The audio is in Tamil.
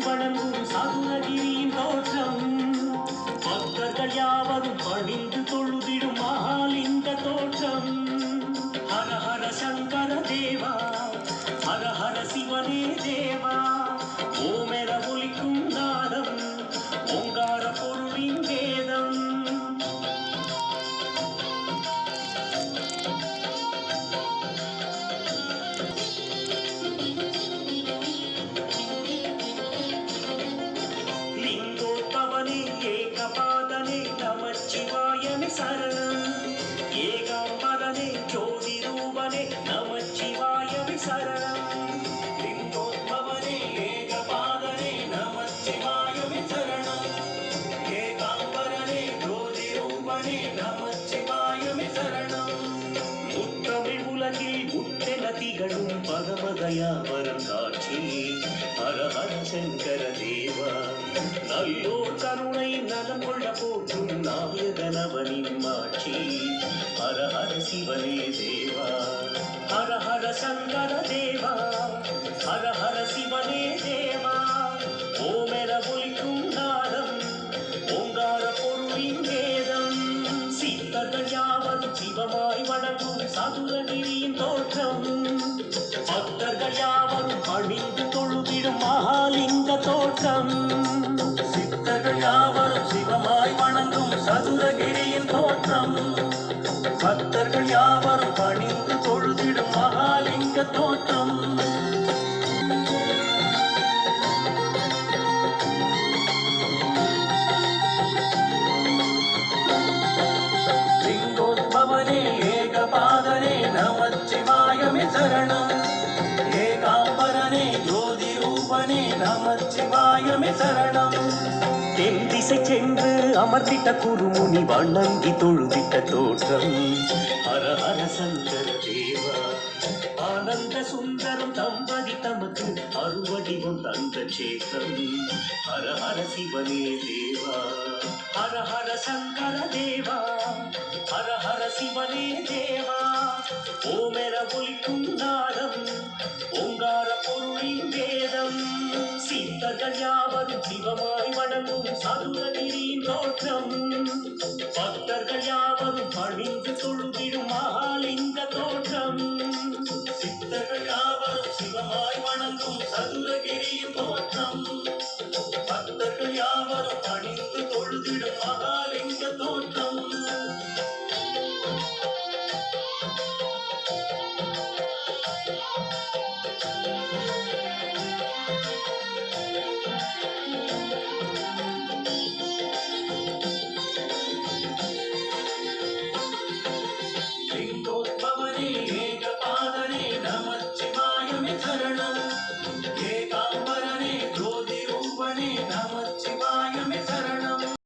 வணங்கும் சதுரகிரியின் தோற்றம் பக்தர்கள் யாவரும் பணிந்து தொழுதிடும் மகாலிங்க தோற்றம். ஹர ஹர சங்கர தேவா, ஹர ஹர சிவனே தேவா, ஓமெர ஒலிக்கும் நாதம் ஓங்கார பொருளின் வேதம். லிங்கோத்பவனே ஏகபாதனே நமச்சிவாயமே சரணம். ஏகாம்பரனே ஜோதி ரூபனே நமச்சிவாயமே சரணம். லிங்கோத்பவனே ஏகபாதனே நமச்சிவாயமே சரணம். ஏகாம்பரனே ஜோதி ரூபனே நமச்சிவாயமே சரணம். முத்தமிழ் உலகில் முத்தென திகழும் பரமதயாவரம் காட்சி. ஹர ஹர சங்கர தேவா, நல்லோர் கருணை நலம் கொள்ள போற்றும் நாயகனவனின் மாட்சி. ஹர ஹர சிவனே தேவா, ஹர ஹர சங்கர தேவா, ஹர ஹர சிவனே தேவா, ஓமெர ஒலிக்கும் நாதம் ஓங்கார பொருளின் வேதம். சித்தர்கள் யாவரும் சிவமாய் வணங்கும் சதுரகிரியின் தோற்றம் பக்தர்கள் யாவரும் பணிந்து தொழுதிடும் மகாலிங்க தோற்றம். சித்தர்கள் யாவரும் சிவமாய் வணங்கும் சதுரகிரியின் தோற்றம் பக்தர்கள் யாவரும் பணிந்து தொழுதிடும் மகாலிங்க தோற்றம். லிங்கோத்பவனே ஏகபாதனே நமச்சிவாயமே சரணம். ஏகாம்பரனே ஜோதி ரூபனே நமச்சிவாயமே சரணம். தென் திசை சென்று அமர்ந்திட்ட குருமுனி வணங்கி தொழுதிட்ட தோற்றம். ஹர ஹர சங்கர தேவா, ஆனந்த சுந்தரம் தம்பதி தமக்கு அருவடிவம் தந்த சேத்திரம். ஹர ஹர சிவனே தேவா, ஹர ஹர சங்கர தேவா, ஹர ஹர சிவனே தேவா, ஓமெர ஒலிக்கும் நாதம் ஓங்கார பொருளின் வேதம். சித்தர்கள் யாவரும் சிவமாய் வணங்கும் சதுரகிரியின் தோற்றம் பக்தர்கள் யாவரும் பணிந்து தொழுதிடும் மகாலிங்க தோற்றம். சித்தர்கள் யாவரும் சிவமாய் வணங்கும் சதுரகிரியின் தோற்றம் பக்தர்கள் யாவரும் பணிந்து தொழுதிடும் மகாலிங்க தோற்றம். லிங்கோத்பவனே ஏகபாதனே நமச்சிவாயமே சரணம்.